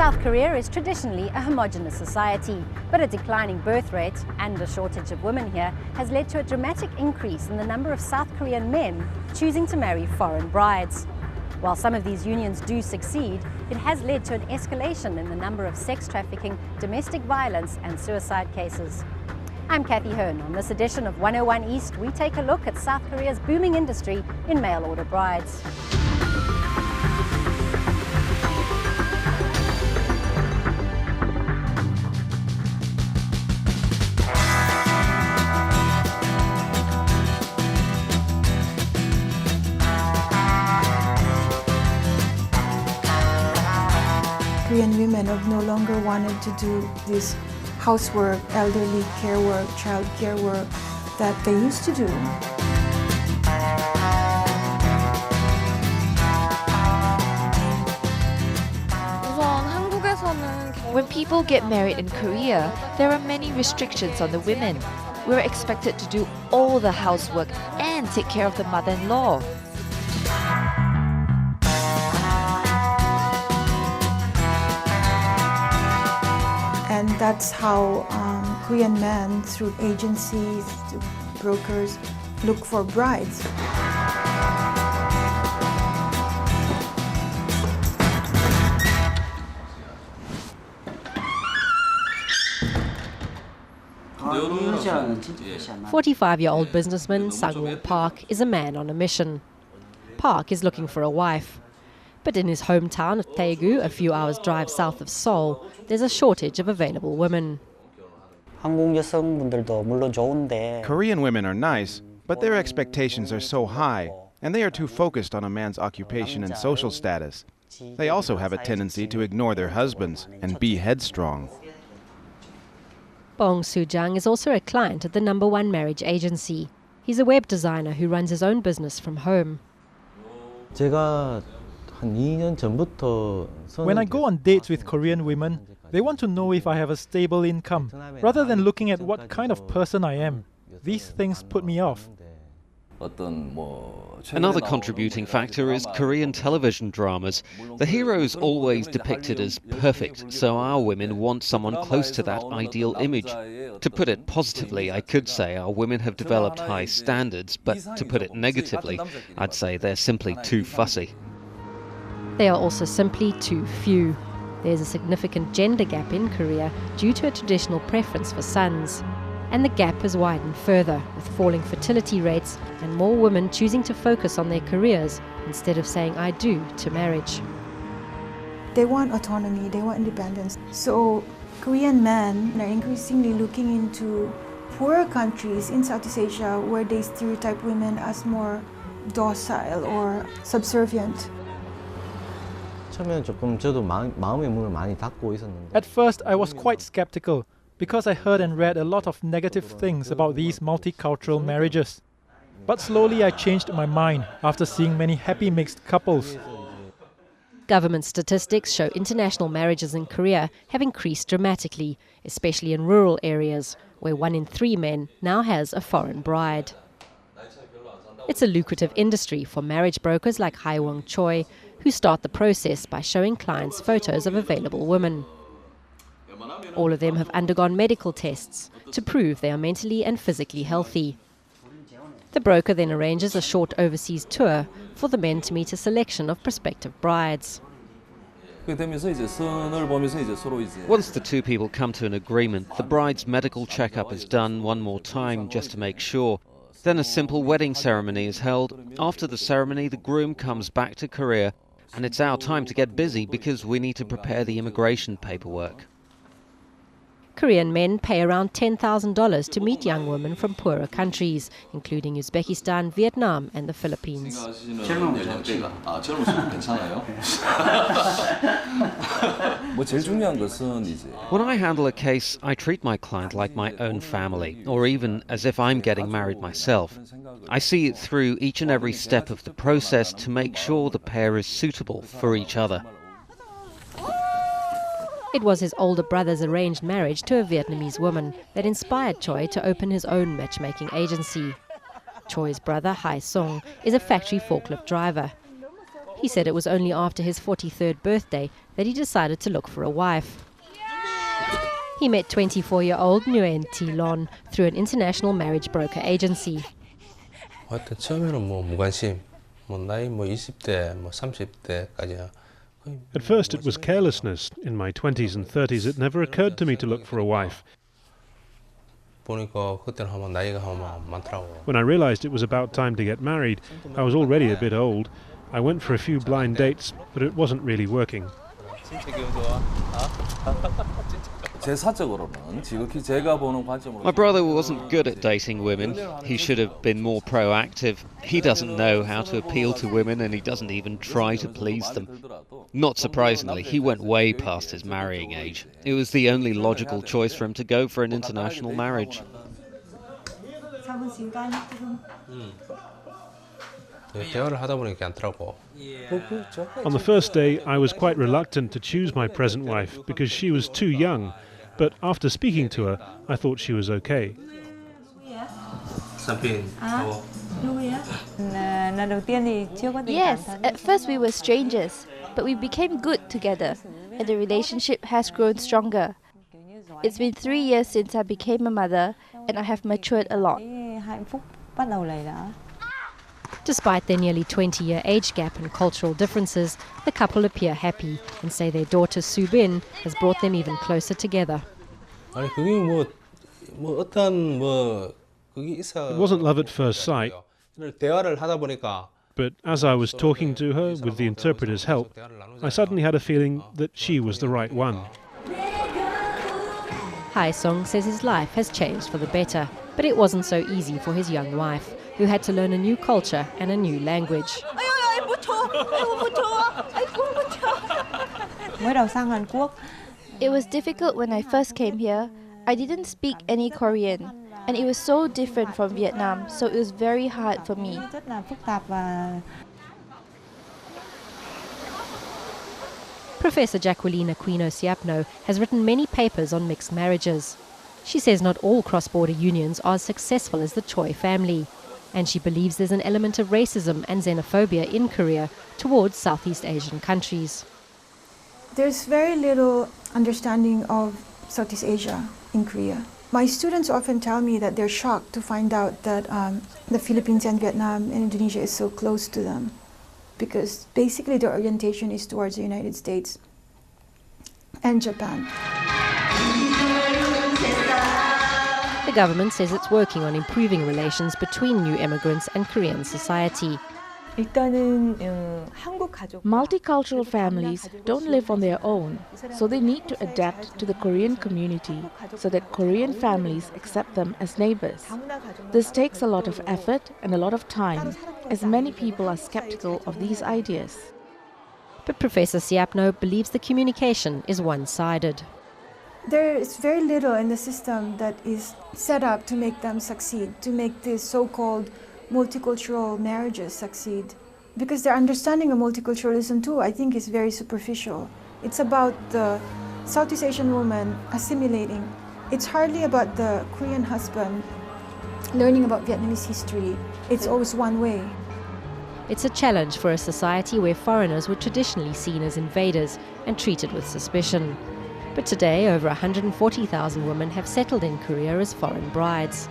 South Korea is traditionally a homogenous society, but a declining birth rate and a shortage of women here has led to a dramatic increase in the number of South Korean men choosing to marry foreign brides. While some of these unions do succeed, it has led to an escalation in the number of sex trafficking, domestic violence and suicide cases. I'm Kathy Hearn. On this edition of 101 East, we take a look at South Korea's booming industry in mail-order brides. Korean women have no longer wanted to do this housework, elderly care work, child care work that they used to do. When people get married in Korea, there are many restrictions on the women. We're expected to do all the housework and take care of the mother-in-law. And that's how Korean men, through agencies, brokers, look for brides. The 45-year-old businessman Sang-woo Park is a man on a mission. Park is looking for a wife. But in his hometown of Daegu, a few hours' drive south of Seoul, there's a shortage of available women. Korean women are nice, but their expectations are so high, and they are too focused on a man's occupation and social status. They also have a tendency to ignore their husbands and be headstrong. Bong Soo-jang is also a client at the #1 marriage agency. He's a web designer who runs his own business from home. When I go on dates with Korean women, they want to know if I have a stable income, rather than looking at what kind of person I am. These things put me off. Another contributing factor is Korean television dramas. The hero is always depicted as perfect, so our women want someone close to that ideal image. To put it positively, I could say our women have developed high standards, but to put it negatively, I'd say they're simply too fussy. They are also simply too few. There's a significant gender gap in Korea due to a traditional preference for sons. And the gap has widened further, with falling fertility rates and more women choosing to focus on their careers instead of saying "I do" to marriage. They want autonomy, they want independence. So Korean men are increasingly looking into poorer countries in Southeast Asia where they stereotype women as more docile or subservient. At first, I was quite skeptical because I heard and read a lot of negative things about these multicultural marriages. But slowly I changed my mind after seeing many happy mixed couples. Government statistics show international marriages in Korea have increased dramatically, especially in rural areas, where 1 in 3 men now has a foreign bride. It's a lucrative industry for marriage brokers like Hae-won Choi, who start the process by showing clients photos of available women. All of them have undergone medical tests to prove they are mentally and physically healthy. The broker then arranges a short overseas tour for the men to meet a selection of prospective brides. Once the two people come to an agreement, the bride's medical checkup is done one more time just to make sure. Then a simple wedding ceremony is held. After the ceremony, the groom comes back to Korea, and it's our time to get busy because we need to prepare the immigration paperwork. Korean men pay around $10,000 to meet young women from poorer countries, including Uzbekistan, Vietnam and the Philippines. When I handle a case, I treat my client like my own family, or even as if I'm getting married myself. I see it through each and every step of the process to make sure the pair is suitable for each other. It was his older brother's arranged marriage to a Vietnamese woman that inspired Choi to open his own matchmaking agency. Choi's brother, Hai Sung, is a factory forklift driver. He said it was only after his 43rd birthday that he decided to look for a wife. He met 24-year-old Nguyen Thi Lon through an international marriage broker agency. At first it was carelessness. In my 20s and 30s it never occurred to me to look for a wife. When I realized it was about time to get married, I was already a bit old. I went for a few blind dates, but it wasn't really working. My brother wasn't good at dating women. He should have been more proactive. He doesn't know how to appeal to women and he doesn't even try to please them. Not surprisingly, he went way past his marrying age. It was the only logical choice for him to go for an international marriage. On the first day, I was quite reluctant to choose my present wife because she was too young. But after speaking to her, I thought she was okay. Yes, at first we were strangers, but we became good together, and the relationship has grown stronger. It's been 3 years since I became a mother, and I have matured a lot. Despite their nearly 20-year age gap and cultural differences, the couple appear happy and say their daughter Soo Bin has brought them even closer together. It wasn't love at first sight, but as I was talking to her with the interpreter's help, I suddenly had a feeling that she was the right one. Hai Song says his life has changed for the better, but it wasn't so easy for his young wife, who had to learn a new culture and a new language. It was difficult when I first came here. I didn't speak any Korean, and it was so different from Vietnam, so it was very hard for me. Professor Jacqueline Aquino Siapno has written many papers on mixed marriages. She says not all cross-border unions are as successful as the Choi family, and she believes there's an element of racism and xenophobia in Korea towards Southeast Asian countries. There's very little understanding of Southeast Asia in Korea. My students often tell me that they're shocked to find out that the Philippines and Vietnam and Indonesia is so close to them, because basically their orientation is towards the United States and Japan. The government says it's working on improving relations between new immigrants and Korean society. Multicultural families don't live on their own, so they need to adapt to the Korean community so that Korean families accept them as neighbors. This takes a lot of effort and a lot of time, as many people are skeptical of these ideas. But Professor Siapno believes the communication is one-sided. There is very little in the system that is set up to make them succeed, to make these so-called multicultural marriages succeed. Because their understanding of multiculturalism too, I think, is very superficial. It's about the Southeast Asian woman assimilating. It's hardly about the Korean husband learning about Vietnamese history. It's always one way. It's a challenge for a society where foreigners were traditionally seen as invaders and treated with suspicion. But today, over 140,000 women have settled in Korea as foreign brides.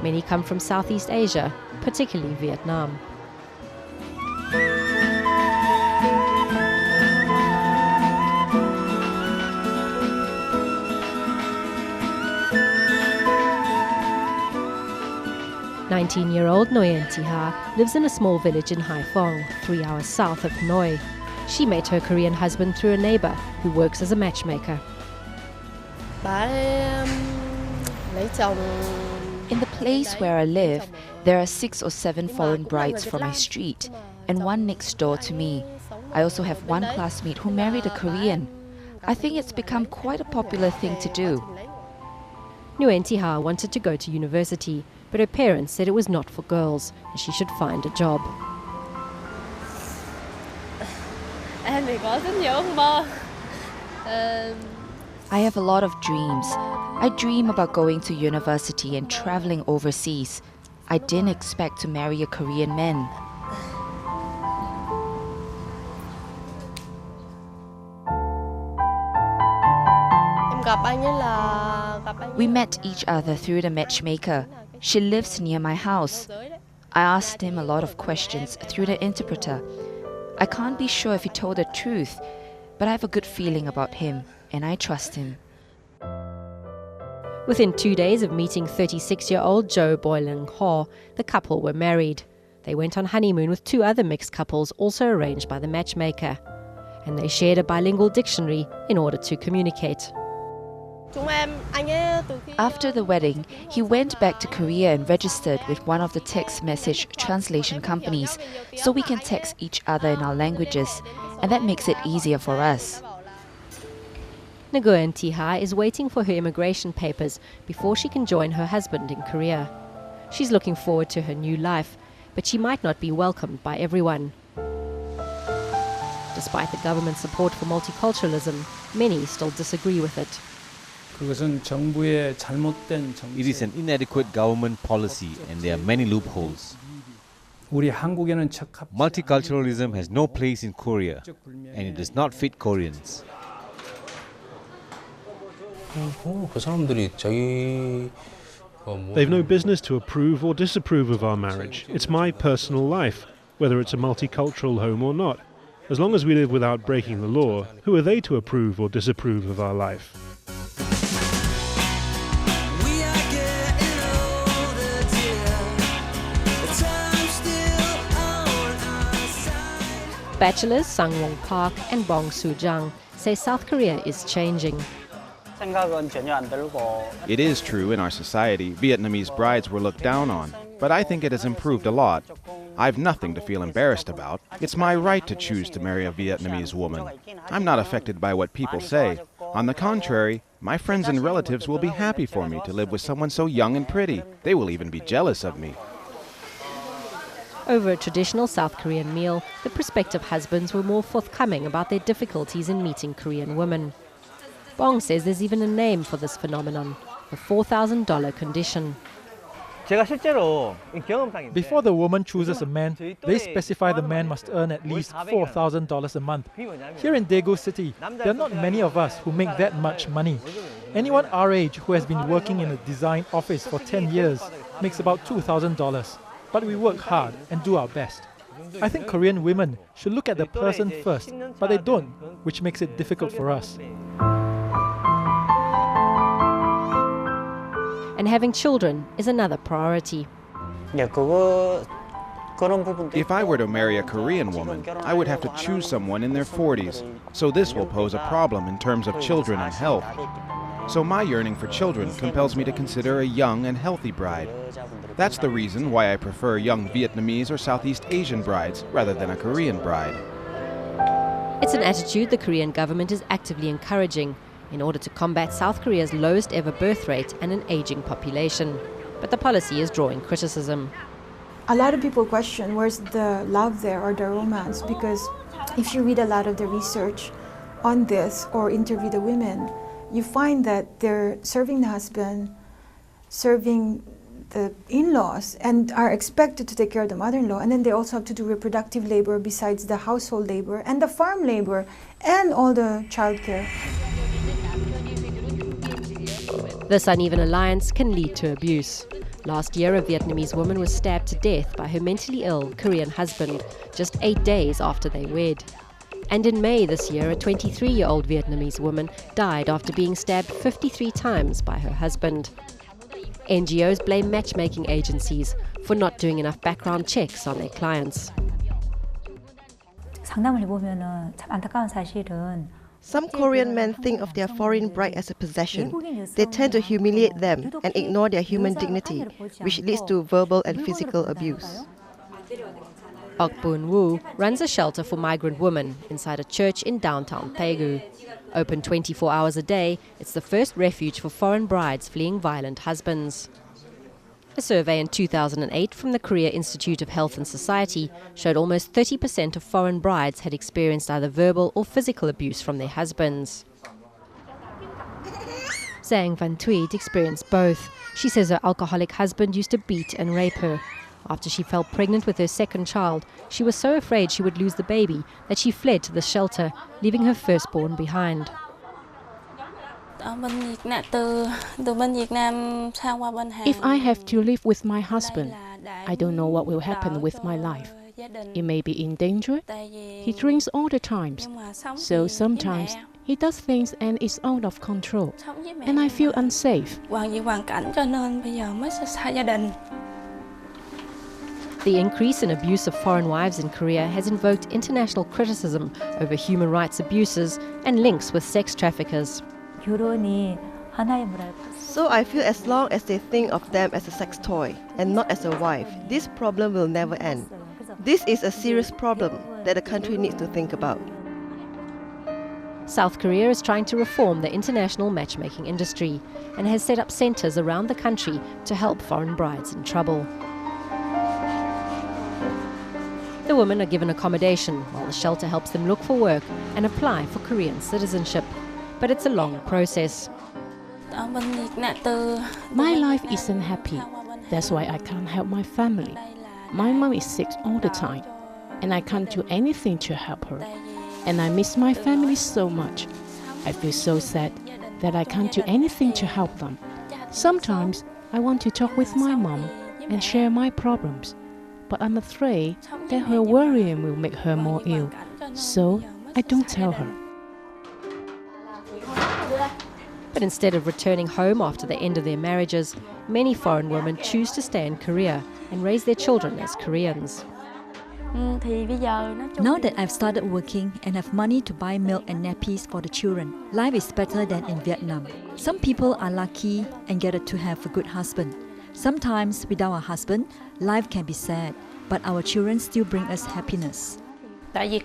Many come from Southeast Asia, particularly Vietnam. "19-year-old Nguyen Thi Ha lives in a small village in Hai Phong, 3 hours south of Hanoi. She met her Korean husband through a neighbor who works as a matchmaker. In the place where I live, there are 6 or 7 foreign brides from my street, and one next door to me. I also have one classmate who married a Korean. I think it's become quite a popular thing to do. Nguyen Thi Ha wanted to go to university, but her parents said it was not for girls and she should find a job. I have a lot of dreams. I dream about going to university and traveling overseas. I didn't expect to marry a Korean man. We met each other through the matchmaker. She lives near my house. I asked him a lot of questions through the interpreter. I can't be sure if he told the truth, but I have a good feeling about him, and I trust him. Within 2 days of meeting 36-year-old Joe Boiling Ho, the couple were married. They went on honeymoon with 2 other mixed couples also arranged by the matchmaker. And they shared a bilingual dictionary in order to communicate. After the wedding, he went back to Korea and registered with one of the text message translation companies so we can text each other in our languages, and that makes it easier for us. Nguyen Tiha is waiting for her immigration papers before she can join her husband in Korea. She's looking forward to her new life, but she might not be welcomed by everyone. Despite the government's support for multiculturalism, many still disagree with it. It is an inadequate government policy and there are many loopholes. Multiculturalism has no place in Korea and it does not fit Koreans. They've no business to approve or disapprove of our marriage. It's my personal life, whether it's a multicultural home or not. As long as we live without breaking the law, who are they to approve or disapprove of our life? Bachelors Sang Wong Park and Bong Soo Jang say South Korea is changing. It is true in our society, Vietnamese brides were looked down on, but I think it has improved a lot. I've nothing to feel embarrassed about. It's my right to choose to marry a Vietnamese woman. I'm not affected by what people say. On the contrary, my friends and relatives will be happy for me to live with someone so young and pretty. They will even be jealous of me. Over a traditional South Korean meal, the prospective husbands were more forthcoming about their difficulties in meeting Korean women. Bong says there's even a name for this phenomenon, the $4,000 condition. Before the woman chooses a man, they specify the man must earn at least $4,000 a month. Here in Daegu City, there are not many of us who make that much money. Anyone our age who has been working in a design office for 10 years makes about $2,000. But we work hard and do our best. I think Korean women should look at the person first, but they don't, which makes it difficult for us. And having children is another priority. If I were to marry a Korean woman, I would have to choose someone in their 40s, so this will pose a problem in terms of children and health. So my yearning for children compels me to consider a young and healthy bride. That's the reason why I prefer young Vietnamese or Southeast Asian brides rather than a Korean bride. It's an attitude the Korean government is actively encouraging in order to combat South Korea's lowest ever birth rate and an aging population. But the policy is drawing criticism. A lot of people question where's the love there or the romance, because if you read a lot of the research on this or interview the women, you find that they're serving the husband, serving the in-laws, and are expected to take care of the mother-in-law, and then they also have to do reproductive labor besides the household labor and the farm labor and all the childcare. This uneven alliance can lead to abuse. Last year, a Vietnamese woman was stabbed to death by her mentally ill Korean husband just 8 days after they wed. And in May this year, a 23-year-old Vietnamese woman died after being stabbed 53 times by her husband. NGOs blame matchmaking agencies for not doing enough background checks on their clients. Some Korean men think of their foreign bride as a possession. They tend to humiliate them and ignore their human dignity, which leads to verbal and physical abuse. Ok Boon Woo runs a shelter for migrant women inside a church in downtown Daegu. Open 24 hours a day, it's the first refuge for foreign brides fleeing violent husbands. A survey in 2008 from the Korea Institute of Health and Society showed almost 30% of foreign brides had experienced either verbal or physical abuse from their husbands. Zhang Van Thuy experienced both. She says her alcoholic husband used to beat and rape her. After she fell pregnant with her second child, she was so afraid she would lose the baby that she fled to the shelter, leaving her firstborn behind. If I have to live with my husband, I don't know what will happen with my life. It may be in danger. He drinks all the time, so sometimes he does things and is out of control, and I feel unsafe. The increase in abuse of foreign wives in Korea has invoked international criticism over human rights abuses and links with sex traffickers. So I feel as long as they think of them as a sex toy and not as a wife, this problem will never end. This is a serious problem that the country needs to think about. South Korea is trying to reform the international matchmaking industry and has set up centres around the country to help foreign brides in trouble. The women are given accommodation while the shelter helps them look for work and apply for Korean citizenship. But it's a long process. My life isn't happy. That's why I can't help my family. My mom is sick all the time, and I can't do anything to help her. And I miss my family so much. I feel so sad that I can't do anything to help them. Sometimes I want to talk with my mom and share my problems, but I'm afraid that her worrying will make her more ill, so I don't tell her. But instead of returning home after the end of their marriages, many foreign women choose to stay in Korea and raise their children as Koreans. Now that I've started working and have money to buy milk and nappies for the children, life is better than in Vietnam. Some people are lucky and get to have a good husband. Sometimes without a husband, life can be sad, but our children still bring us happiness. In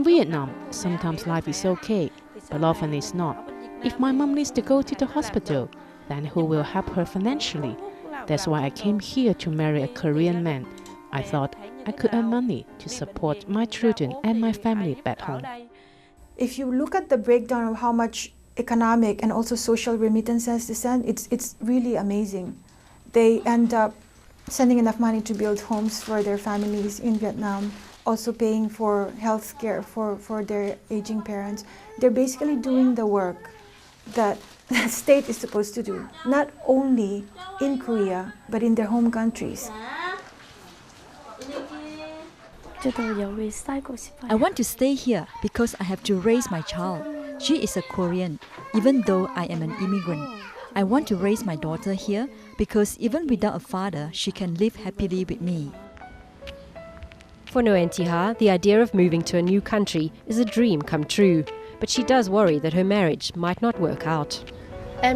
Vietnam, sometimes life is okay, but often it's not. If my mom needs to go to the hospital, then who will help her financially? That's why I came here to marry a Korean man. I thought I could earn money to support my children and my family back home. If you look at the breakdown of how much economic and also social remittances they send, it's really amazing. They end up sending enough money to build homes for their families in Vietnam, also paying for health care for their aging parents. They're basically doing the work that the state is supposed to do, not only in Korea, but in their home countries. I want to stay here because I have to raise my child. She is a Korean, even though I am an immigrant. I want to raise my daughter here because even without a father, she can live happily with me. For Nguyen Thi Ha, the idea of moving to a new country is a dream come true, but she does worry that her marriage might not work out. I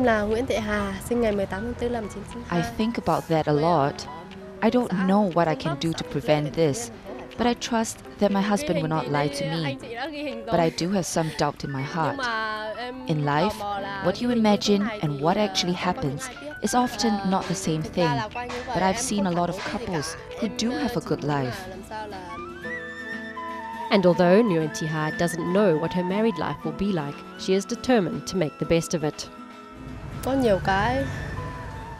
think about that a lot. I don't know what I can do to prevent this, but I trust that my husband will not lie to me. But I do have some doubt in my heart. In life, what you imagine and what actually happens is often not the same thing. But I've seen a lot of couples who do have a good life. And although Nguyen Thi Ha doesn't know what her married life will be like, she is determined to make the best of it.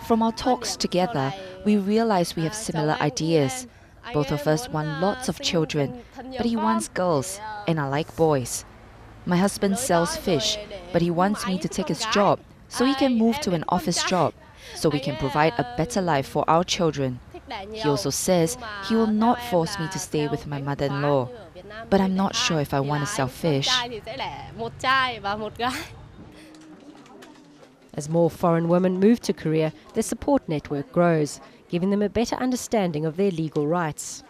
From our talks together, we realize we have similar ideas. Both of us want lots of children, but he wants girls, and I like boys. My husband sells fish, but he wants me to take his job so he can move to an office job, so we can provide a better life for our children. He also says he will not force me to stay with my mother-in-law, but I'm not sure if I want to sell fish. As more foreign women move to Korea, their support network grows, giving them a better understanding of their legal rights.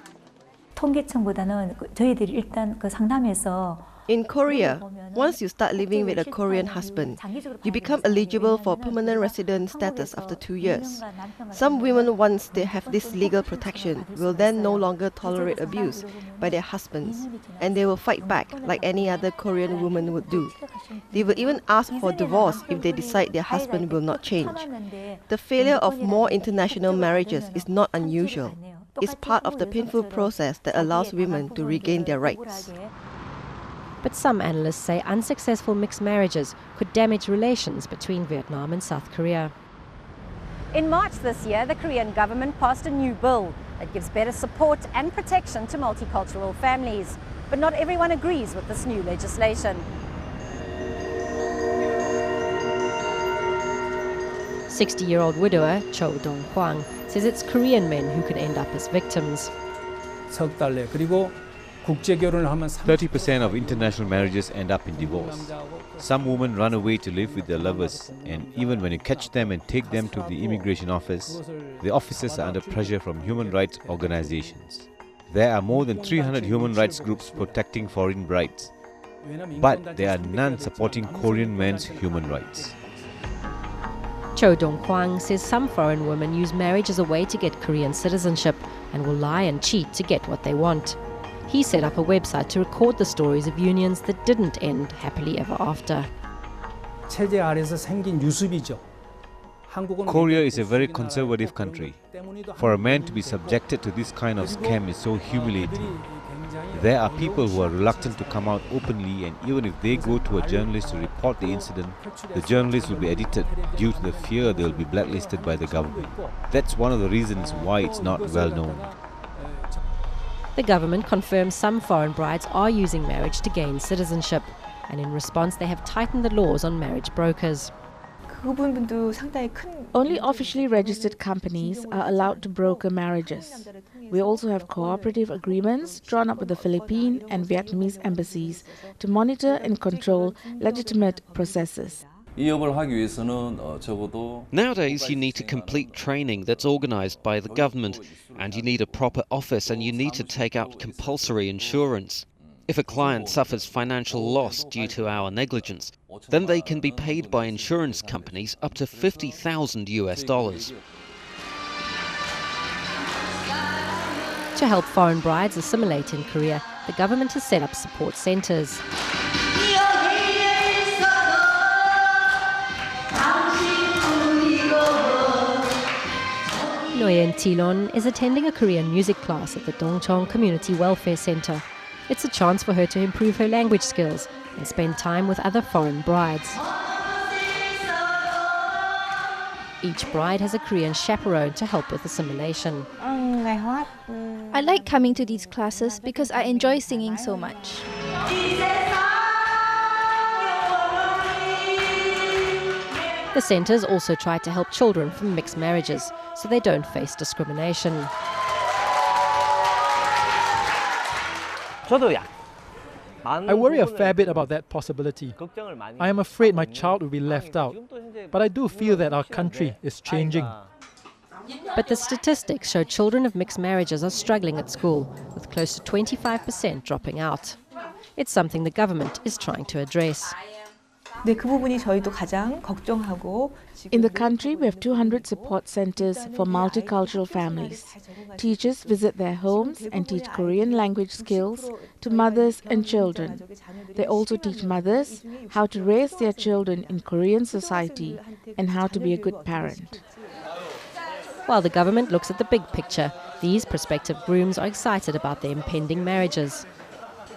In Korea, once you start living with a Korean husband, you become eligible for permanent resident status after 2 years. Some women, once they have this legal protection, will then no longer tolerate abuse by their husbands, and they will fight back like any other Korean woman would do. They will even ask for divorce if they decide their husband will not change. The failure of more international marriages is not unusual. It's part of the painful process that allows women to regain their rights. But some analysts say unsuccessful mixed marriages could damage relations between Vietnam and South Korea. In March this year, the Korean government passed a new bill that gives better support and protection to multicultural families. But not everyone agrees with this new legislation. 60-year-old widower Cho Dong-Hwang says it's Korean men who can end up as victims. 30% of international marriages end up in divorce. Some women run away to live with their lovers, and even when you catch them and take them to the immigration office, the officers are under pressure from human rights organizations. There are more than 300 human rights groups protecting foreign brides, but there are none supporting Korean men's human rights. Cho Dong-Hwang says some foreign women use marriage as a way to get Korean citizenship and will lie and cheat to get what they want. He set up a website to record the stories of unions that didn't end happily ever after. Korea is a very conservative country. For a man to be subjected to this kind of scam is so humiliating. There are people who are reluctant to come out openly, and even if they go to a journalist to report the incident, the journalist will be edited due to the fear they will be blacklisted by the government. That's one of the reasons why it's not well known. The government confirms some foreign brides are using marriage to gain citizenship, and in response they have tightened the laws on marriage brokers. Only officially registered companies are allowed to broker marriages. We also have cooperative agreements drawn up with the Philippine and Vietnamese embassies to monitor and control legitimate processes. Nowadays, you need to complete training that's organised by the government, and you need a proper office, and you need to take out compulsory insurance. If a client suffers financial loss due to our negligence, then they can be paid by insurance companies up to $50,000 US. To help foreign brides assimilate in Korea, the government has set up support centres. Nguyen Tilon is attending a Korean music class at the Dongcheong Community Welfare Center. It's a chance for her to improve her language skills and spend time with other foreign brides. Each bride has a Korean chaperone to help with assimilation. I like coming to these classes because I enjoy singing so much. The centres also try to help children from mixed marriages so they don't face discrimination. I worry a fair bit about that possibility. I am afraid my child will be left out, but I do feel that our country is changing. But the statistics show children of mixed marriages are struggling at school, with close to 25% dropping out. It's something the government is trying to address. In the country, we have 200 support centers for multicultural families. Teachers visit their homes and teach Korean language skills to mothers and children. They also teach mothers how to raise their children in Korean society and how to be a good parent. While the government looks at the big picture, these prospective grooms are excited about their impending marriages.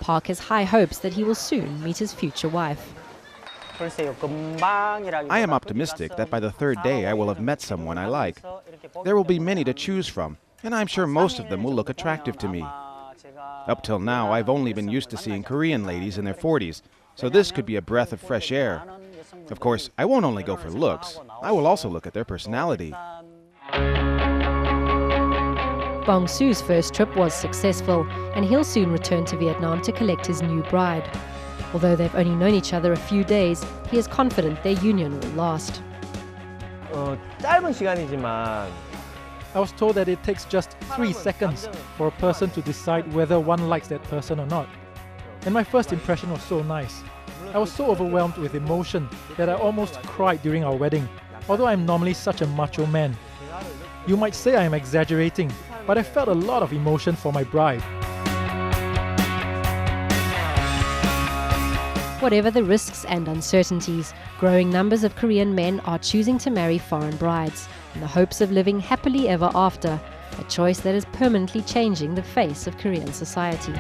Park has high hopes that he will soon meet his future wife. I am optimistic that by the third day I will have met someone I like. There will be many to choose from, and I'm sure most of them will look attractive to me. Up till now, I've only been used to seeing Korean ladies in their 40s, so this could be a breath of fresh air. Of course, I won't only go for looks, I will also look at their personality. Bong Su's first trip was successful, and he'll soon return to Vietnam to collect his new bride. Although they've only known each other a few days, he is confident their union will last. I was told that it takes just 3 seconds for a person to decide whether one likes that person or not. And my first impression was so nice. I was so overwhelmed with emotion that I almost cried during our wedding, although I'm normally such a macho man. You might say I am exaggerating, but I felt a lot of emotion for my bride. Whatever the risks and uncertainties, growing numbers of Korean men are choosing to marry foreign brides in the hopes of living happily ever after, a choice that is permanently changing the face of Korean society.